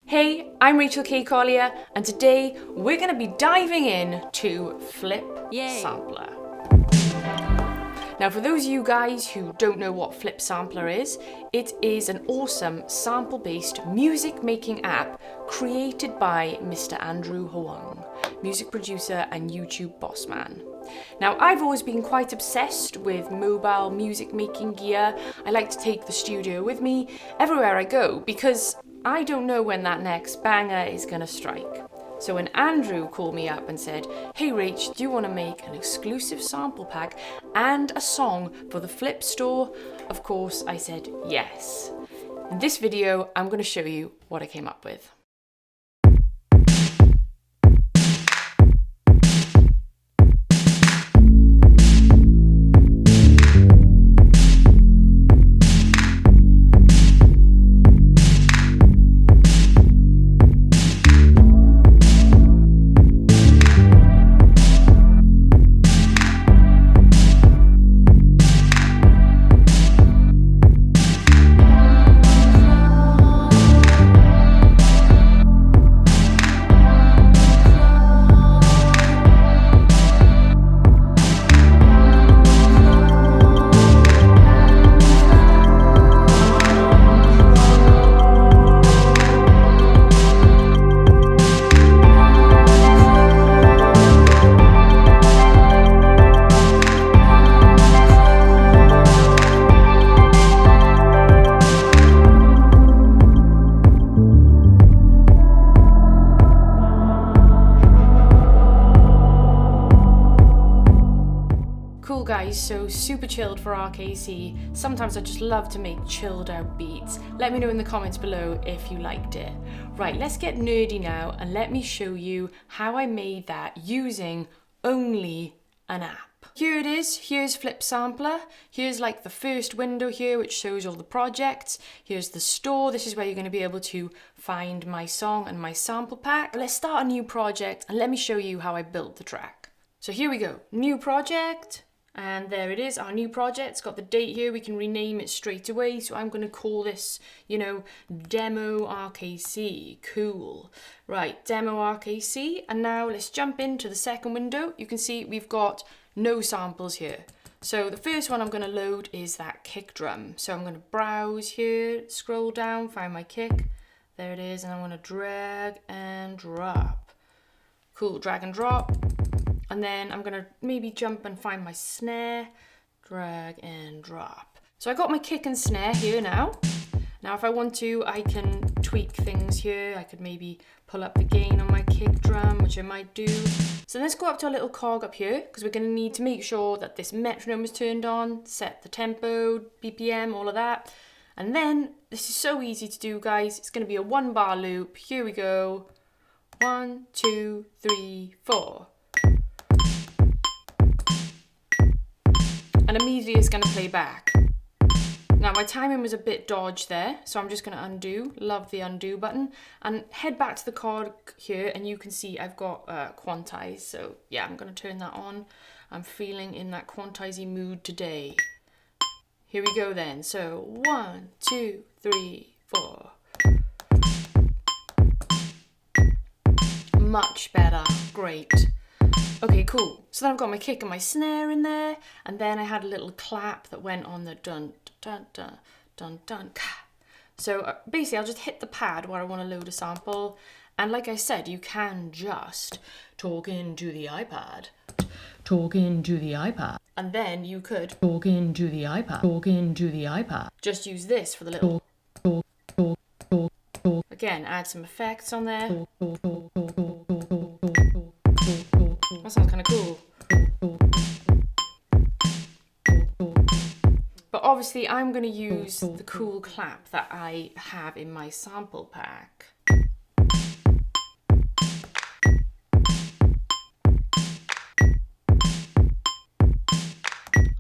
Hey, I'm Rachel K. Collier, and today we're going to be diving in to Flip Sampler. Now, for those of you guys who don't know what Flip Sampler is, it is an awesome sample-based music-making app created by Mr. Andrew Huang, music producer and YouTube boss man. Now, I've always been quite obsessed with mobile music making gear. I like to take the studio with me everywhere I go because I don't know when that next banger is gonna strike. So when Andrew called me up and said, "Hey Rach, do you want to make an exclusive sample pack and a song for the Flip store?" Of course, I said yes. In this video, I'm going to show you what I came up with. Cool guys, so super chilled for RKC. Sometimes I just love to make chilled out beats. Let me know in the comments below if you liked it. Right, let's get nerdy now and let me show you how I made that using only an app. Here it is, here's Flip Sampler. Here's like the first window here which shows all the projects. Here's the store, this is where you're going to be able to find my song and my sample pack. Let's start a new project and let me show you how I built the track. So here we go, new project. And there it is, our new project. It's got the date here. We can rename it straight away. So I'm going to call this, Demo RKC. Cool. Right, Demo RKC. And now let's jump into the second window. You can see we've got no samples here. So the first one I'm going to load is that kick drum. So I'm going to browse here, scroll down, find my kick. There it is. And I'm going to drag and drop. Cool, drag and drop. And then I'm gonna maybe jump and find my snare, drag and drop. So I got my kick and snare here now. Now if I want to, I can tweak things here. I could maybe pull up the gain on my kick drum, which I might do. So let's go up to our little cog up here, because we're gonna need to make sure that this metronome is turned on, set the tempo, BPM, all of that. And then, this is so easy to do guys, it's gonna be a 1 bar loop. Here we go. 1, 2, 3, 4. And immediately it's going to play back. Now my timing was a bit dodged there, so I'm just going to undo, love the undo button, and head back to the cog here, and you can see I've got quantize, so yeah, I'm going to turn that on. I'm feeling in that quantize-y mood today. Here we go then, so 1, 2, 3, 4. Much better, great. Okay, cool. So then I've got my kick and my snare in there, and then I had a little clap that went on the dun, dun, dun, dun, dun, ka. So basically I'll just hit the pad where I want to load a sample, and like I said, you can just talk into the iPad. Talk into the iPad. And then you could talk into the iPad. Talk into the iPad. Just use this for the little talk. Again, add some effects on there. That sounds kind of cool. But obviously I'm going to use the cool clap that I have in my sample pack.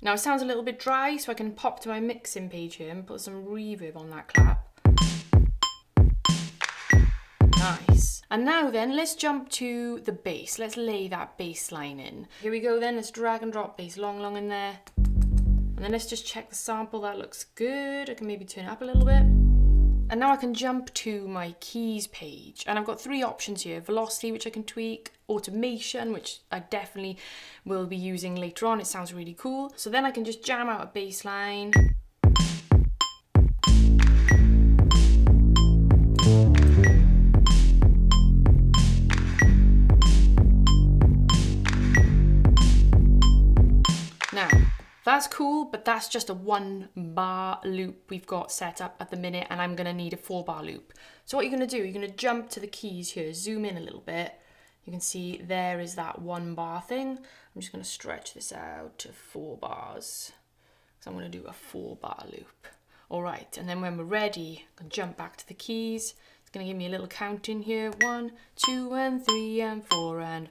Now it sounds a little bit dry, so I can pop to my mixing page here and put some reverb on that clap. Nice. And now then, let's jump to the bass. Let's lay that bass line in. Here we go then, let's drag and drop bass long in there. And then let's just check the sample, that looks good. I can maybe turn it up a little bit. And now I can jump to my keys page, and I've got 3 options here: velocity, which I can tweak; automation, which I definitely will be using later on. It sounds really cool. So then I can just jam out a bass line. Now, that's cool, but that's just a 1-bar loop we've got set up at the minute, and I'm gonna need a 4-bar loop. So what you're gonna do, you're gonna jump to the keys here, zoom in a little bit. You can see there is that 1-bar thing. I'm just gonna stretch this out to 4 bars. So I'm gonna do a 4-bar loop. All right, and then when we're ready, I'm gonna jump back to the keys. It's gonna give me a little count in here. 1, 2, and 3, and 4, and...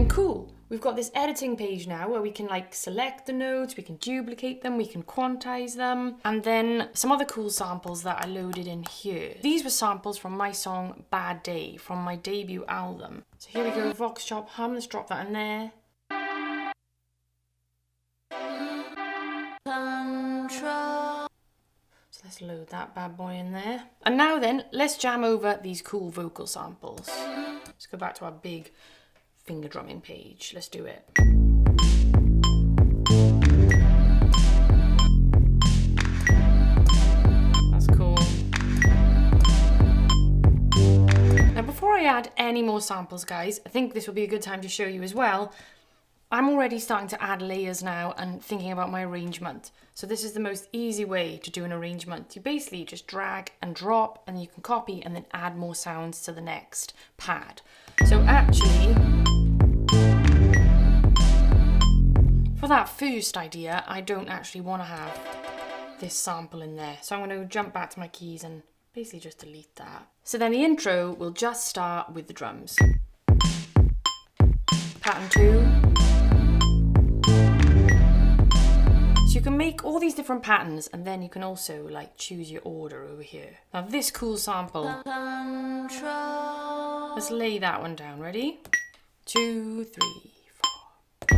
Cool. We've got this editing page now where we can like select the notes, we can duplicate them, we can quantize them, and then some other cool samples that I loaded in here. These were samples from my song Bad Day from my debut album. So here we go, Vox Chop Hum, let's drop that in there. So let's load that bad boy in there. And now then, let's jam over these cool vocal samples. Let's go back to our big finger drumming page. Let's do it. That's cool. Now before I add any more samples, guys, I think this will be a good time to show you as well. I'm already starting to add layers now and thinking about my arrangement. So this is the most easy way to do an arrangement. You basically just drag and drop, and you can copy and then add more sounds to the next pad. So actually, for that first idea, I don't actually want to have this sample in there. So I'm going to jump back to my keys and basically just delete that. So then the intro will just start with the drums. Pattern 2. So you can make all these different patterns, and then you can also like choose your order over here. Now this cool sample, let's lay that one down. Ready? 2, 3, 4.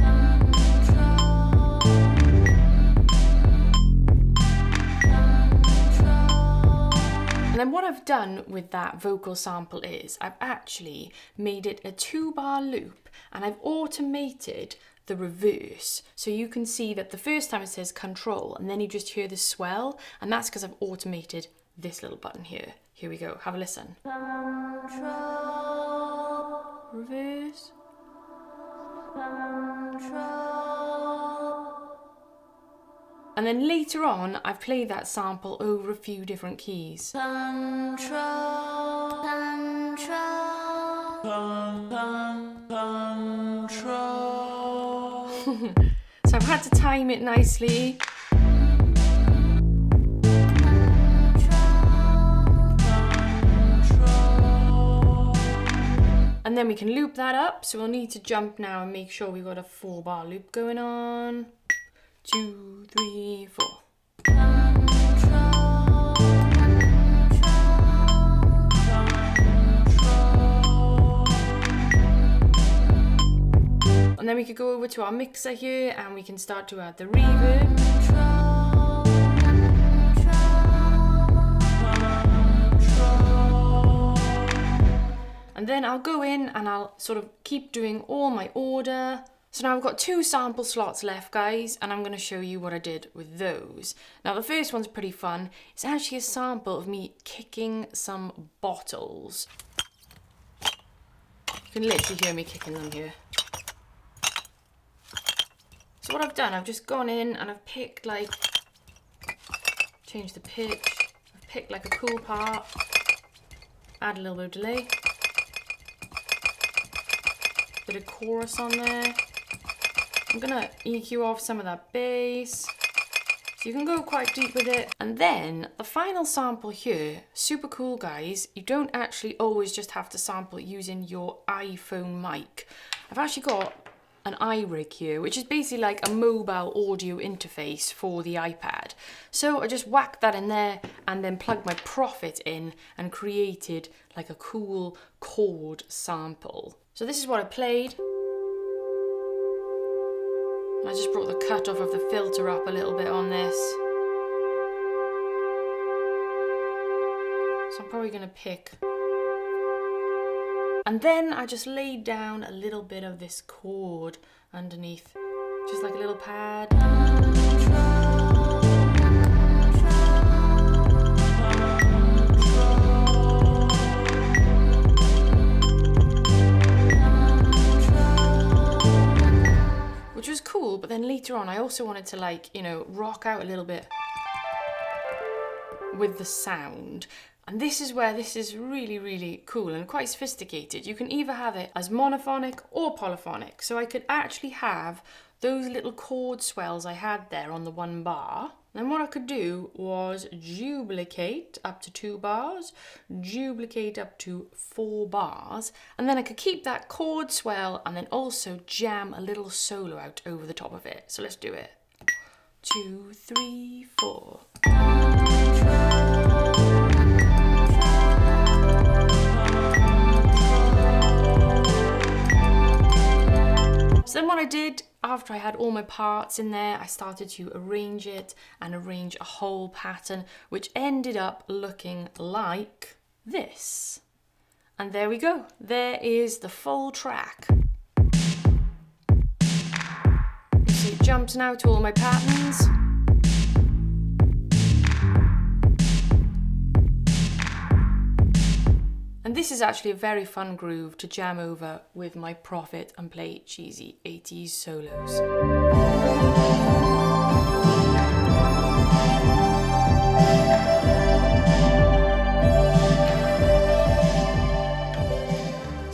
And then what I've done with that vocal sample is I've actually made it a 2-bar loop, and I've automated the reverse. So you can see that the first time it says control, and then you just hear the swell, and that's because I've automated this little button here. Here we go, have a listen. Control. Reverse. Control. And then later on, I've played that sample over a few different keys. Control, control, control. So I've had to time it nicely. And then we can loop that up. So we'll need to jump now and make sure we've got a 4-bar loop going on. 2, 3, 4. And then we could go over to our mixer here and we can start to add the reverb. And then I'll go in and I'll sort of keep doing all my order. So now I've got 2 sample slots left, guys, and I'm going to show you what I did with those. Now the first one's pretty fun. It's actually a sample of me kicking some bottles. You can literally hear me kicking them here. So what I've done, I've just gone in and I've picked like, changed the pitch, I've picked like a cool part, add a little bit of delay, bit of chorus on there. I'm gonna EQ off some of that bass, so you can go quite deep with it. And then the final sample here, super cool, guys. You don't actually always just have to sample using your iPhone mic. I've actually got an iRig here, which is basically like a mobile audio interface for the iPad. So I just whacked that in there and then plugged my Prophet in and created like a cool chord sample. So this is what I played. I just brought the cutoff of the filter up a little bit on this. So I'm probably going to pick. And then I just laid down a little bit of this chord underneath, just like a little pad. Which was cool, but then later on I also wanted to, like, you know, rock out a little bit with the sound. And this is where this is really, really cool and quite sophisticated. You can either have it as monophonic or polyphonic. So I could actually have those little chord swells I had there on the 1 bar. Then what I could do was duplicate up to 2 bars, duplicate up to 4 bars, and then I could keep that chord swell and then also jam a little solo out over the top of it. So let's do it. 2, 3, 4. So then what I did, after I had all my parts in there, I started to arrange it and arrange a whole pattern, which ended up looking like this. And there we go. There is the full track. You see it jumps now to all my patterns. And this is actually a very fun groove to jam over with my Prophet and play cheesy 80s solos.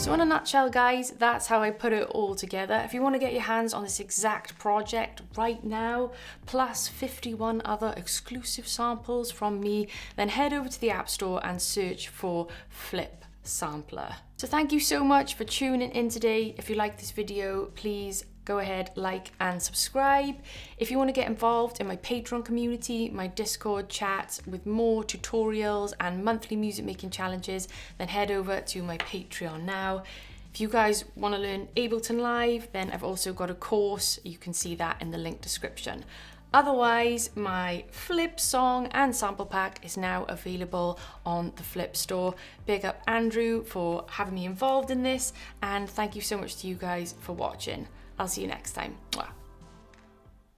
So in a nutshell, guys, that's how I put it all together. If you want to get your hands on this exact project right now, plus 51 other exclusive samples from me, then head over to the App Store and search for Flip Sampler. So thank you so much for tuning in today. If you like this video, please go ahead, like and subscribe. If you want to get involved in my Patreon community, my Discord chats with more tutorials and monthly music making challenges, then head over to my Patreon now. If you guys want to learn Ableton Live, then I've also got a course. You can see that in the link description. Otherwise, my Flip song and sample pack is now available on the Flip store. Big up Andrew for having me involved in this, and thank you so much to you guys for watching. I'll see you next time. Mwah.